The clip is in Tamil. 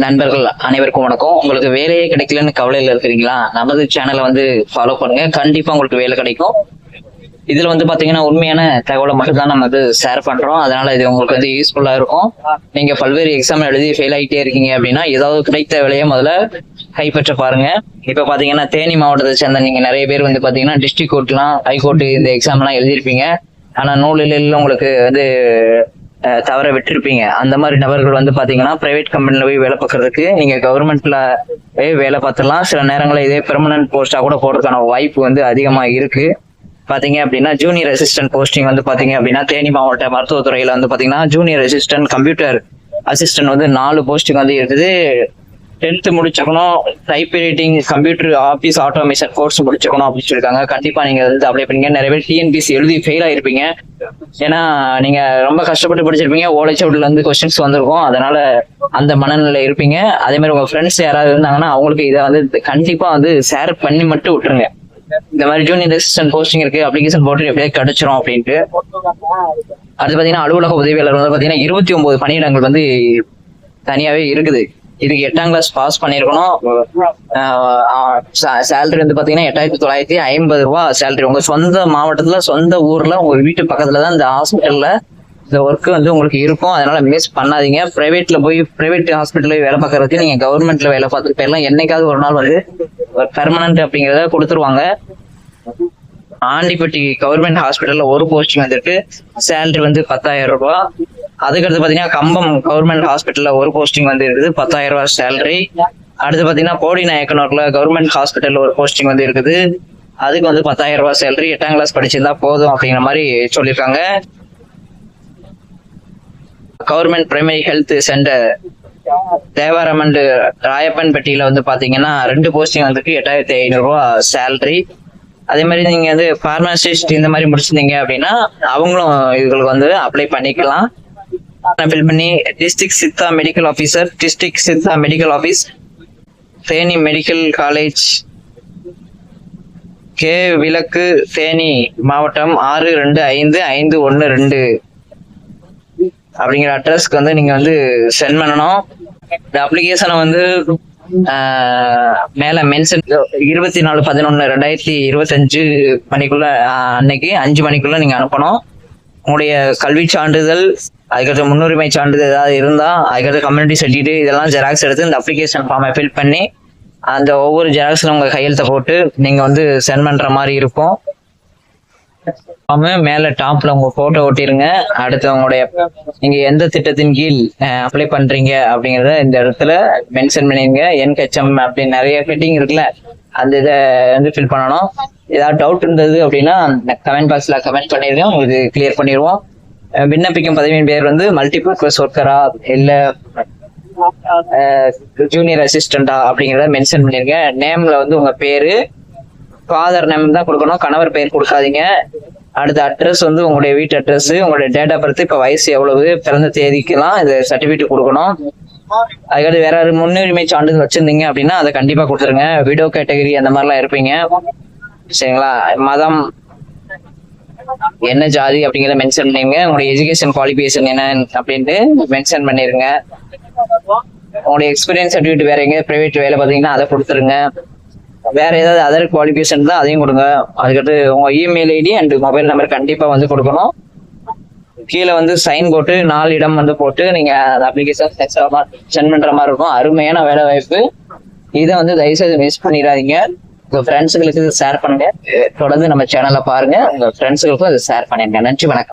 நண்பர்கள் அனைவருக்கும் வணக்கம். உங்களுக்கு வேலையே கிடைக்கலன்னு கவலையில இருக்கிறீங்களா? நமது சேனலை வந்து ஃபாலோ பண்ணுங்க, கண்டிப்பா உங்களுக்கு வேலை கிடைக்கும். இதுல வந்து பாத்தீங்கன்னா உண்மையான தகவலை மட்டும் தான் நம்ம வந்து ஷேர் பண்றோம். அதனால இது உங்களுக்கு வந்து யூஸ்ஃபுல்லா இருக்கும். நீங்க பல்வேறு எக்ஸாம் எழுதி ஃபெயில் ஆகிட்டே இருக்கீங்க அப்படின்னா ஏதாவது கிடைத்த வேலையை முதல்ல கைப்பற்ற பாருங்க. இப்ப பாத்தீங்கன்னா தேனி மாவட்டத்தை சேர்ந்த நீங்க நிறைய பேர் வந்து பாத்தீங்கன்னா டிஸ்ட்ரிக்ட் கோர்ட்லாம் ஹைகோர்ட் இந்த எக்ஸாம் எல்லாம் எழுதிருப்பீங்க. ஆனா நூலில் உங்களுக்கு வந்து தவற விட்டுருப்பீங்க. அந்த மாதிரி நபர்கள் வந்து பாத்தீங்கன்னா பிரைவேட் கம்பெனில போய் வேலை பார்க்கறதுக்கு நீங்க கவர்மெண்ட்ல வேலை பார்த்துடலாம். சில நேரங்களில் இதே பெர்மனன்ட் போஸ்டா கூட போறதுக்கான வாய்ப்பு வந்து அதிகமா இருக்கு. பாத்தீங்க அப்படின்னா ஜூனியர் அசிஸ்டன்ட் போஸ்டிங் வந்து பாத்தீங்க அப்படின்னா தேனி மாவட்ட மருத்துவத்துறையில வந்து பாத்தீங்கன்னா ஜூனியர் அசிஸ்டன்ட் கம்ப்யூட்டர் அசிஸ்டன்ட் வந்து 4 போஸ்டிங் வந்து இருக்குது. 10th முடிச்சுக்கணும், type writing computer office automation course முடிச்சுக்கணும் அப்படின்னு சொல்லியிருக்காங்க. கண்டிப்பா நீங்க வந்து அப்ளை பண்ணீங்க. நிறைய பேர் டிஎன்பிசி எழுதி ஃபெயில் ஆயிருப்பீங்க. ஏன்னா நீங்க ரொம்ப கஷ்டப்பட்டு படிச்சிருப்பீங்க, ஓலைச்சுவடில இருந்து கொஸ்டின்ஸ் வந்திருக்கும். அதனால அந்த மனநிலை இருப்பீங்க. அதே மாதிரி உங்க ஃப்ரெண்ட்ஸ் யாராவது இருந்தாங்கன்னா அவங்களுக்கு இதை வந்து கண்டிப்பா வந்து ஷேர் பண்ணி மட்டும் விட்டுருங்க. இந்த மாதிரி ஜூனியர் அசிஸ்டன்ட் போஸ்டிங் இருக்கு, அப்ளிகேஷன் போட்டு எப்படியாவது கிடைச்சிரும் அப்படின்ட்டு. அது பாத்தீங்கன்னா அலுவலக உதவியாளர் வந்து பாத்தீங்கன்னா 29 பணியிடங்கள் வந்து தனியாவே இருக்குது. இதுக்கு 8ஆம் கிளாஸ் பாஸ் பண்ணிருக்கணும். சேலரி வந்து பாத்தீங்கன்னா 8,950 ரூபாய் சேலரி. உங்க சொந்த மாவட்டத்துல சொந்த ஊர்ல உங்க வீட்டு பக்கத்துலதான் இந்த ஹாஸ்பிட்டல்ல இந்த ஒர்க் வந்து உங்களுக்கு இருக்கும். அதனால மிஸ் பண்ணாதீங்க. பிரைவேட் ஹாஸ்பிட்டல்ல வேலை பார்க்கறதுக்கு நீங்க கவர்மெண்ட்ல வேலை பார்த்துட்டு போயிடலாம். என்னைக்காவது ஒரு நாள் வந்து பெர்மனன்ட் அப்படிங்கிறத கொடுத்துருவாங்க. ஆண்டிப்பட்டி கவர்மெண்ட் ஹாஸ்பிட்டல்ல ஒரு போஸ்டிங் வந்துருக்கு, சேலரி வந்து 10,000 ரூபாய். அதுக்கடுத்து பாத்தீங்கன்னா கம்பம் கவர்மெண்ட் ஹாஸ்பிட்டல்ல ஒரு போஸ்டிங் வந்து இருக்குது, 10,000 ரூபாய் சேலரி. அடுத்து பாத்தீங்கன்னா போடி நாயக்கனூர்ல கவர்மெண்ட் ஹாஸ்பிட்டல்ல ஒரு போஸ்டிங் வந்து இருக்குது, அதுக்கு வந்து 10,000 ரூபாய் சேலரி. 8ஆம் கிளாஸ் படிச்சிருந்தா போதும் அப்படிங்கிற மாதிரி சொல்லியிருக்காங்க. Government primary health centre Thevaram and ராயப்பன்பட்டியில வந்து பாத்தீங்கன்னா 2 போஸ்டிங் வந்துருக்கு, 8,500 ரூபாய் சேலரி. அதே மாதிரி நீங்க வந்து பார்மசிஸ்ட் இந்த மாதிரி முடிச்சிருந்தீங்க அப்படின்னா அவங்களும் இதுகளுக்கு வந்து அப்ளை பண்ணிக்கலாம். ஃபில் பண்ணி district Siddha medical officer, district Siddha medical office, Theni medical college, K விளக்கு, தேனி மாவட்டம் 625512 அப்படிங்கிற அட்ரஸ்க்கு வந்து நீங்க வந்து சென்ட் பண்ணணும். இந்த அப்ளிகேஷனை வந்து மேல மென்ஷன் 24/11/2025 மணிக்குள்ள அன்னைக்கு 5 மணிக்குள்ள நீங்க அனுப்பணும். உங்களுடைய கல்வி சான்றிதழ், அதுக்கடுத்து முன்னுரிமை சான்றிதழ் ஏதாவது இருந்தா, அதுக்கடுத்து கம்யூனிட்டி சர்டிஃபிகேட் இதெல்லாம் ஜெராக்ஸ் எடுத்து இந்த அப்ளிகேஷன் ஃபார்மை ஃபில் பண்ணி அந்த ஒவ்வொரு ஜெராக்ஸ்ல உங்க கையெழுத்தை போட்டு நீங்க வந்து சென்ட் பண்ற மாதிரி இருக்கும். மேல டாப்ல உங்க போட்டோ ஒட்டிருங்க. அடுத்து உங்களுடைய நீங்க எந்த திட்டத்தின் கீழ் அப்ளை பண்றீங்க அப்படிங்கறத இந்த இடத்துல மென்ஷன் பண்ணிருங்க. NHM அப்படின்னு நிறைய ஹெட்டிங் இருக்குல்ல, அந்த இதை வந்து ஃபில் பண்ணணும். ஏதாவது டவுட் இருந்தது அப்படின்னா கமெண்ட் பாக்ஸ்ல கமெண்ட் பண்ணிருங்க, உங்களுக்கு கிளியர் பண்ணிடுவோம். விண்ணப்பிக்கும் பதவியின் பேர் வந்து மல்டிபர்பஸ் ஒர்க்கரா இல்ல ஜூனியர் அசிஸ்டண்டா அப்படிங்கிறத மென்ஷன் பண்ணிருங்க. நேம்ல வந்து உங்க பேரு, ஃபாதர் நேம் தான் கொடுக்கணும், கணவர் பெயர் கொடுக்காதீங்க. அடுத்த அட்ரஸ் வந்து உங்களுடைய வீட்டு அட்ரஸ், உங்களுடைய டேட் ஆஃப் பர்த், இப்ப வயசு எவ்வளவு, பிறந்த தேதிக்கெல்லாம் இந்த சர்டிபிகேட் கொடுக்கணும். அதுக்கடுத்து வேற யாரும் முன்னுரிமை சான்றிதழ் வச்சிருந்தீங்க அப்படின்னா அதை கண்டிப்பா கொடுத்துருங்க. விடோ கேட்டகரி அந்த மாதிரிலாம் இருப்பீங்க, சரிங்களா? மதம் என்ன, ஜாதி அப்படிங்கிறத மென்ஷன் பண்ணிருங்க. உங்களுடைய எஜுகேஷன் குவாலிஃபிகேஷன் என்ன அப்படின்ட்டு மென்ஷன் பண்ணிருங்க. உங்களுடைய எக்ஸ்பீரியன்ஸ் சர்டிஃபிகேட் வேற எங்க பிரைவேட் வேலை பார்த்தீங்கன்னா அதை கொடுத்துருங்க. வேற ஏதாவது அதர் குவாலிஃபிகேஷன் தான் அதையும் கொடுங்க. அதுக்கடுத்து உங்க email ID and mobile number கண்டிப்பா வந்து கொடுக்கணும். கீழே வந்து சைன் போட்டு 4 இடம் வந்து போட்டு நீங்க அந்த அப்ளிகேஷன் சென்ட் பண்ற மாதிரி இருக்கும். அருமையான வேலை வாய்ப்பு. இதை வந்து தயவுசெய்து மிஸ் பண்ணிடாதீங்க. உங்க ஃப்ரெண்ட்ஸுகளுக்கு ஷேர் பண்ணுங்க. தொடர்ந்து நம்ம சேனலை பாருங்க, உங்க ஃப்ரெண்ட்ஸுகளுக்கும் அதை ஷேர் பண்ணிடுங்க. நன்றி, வணக்கம்.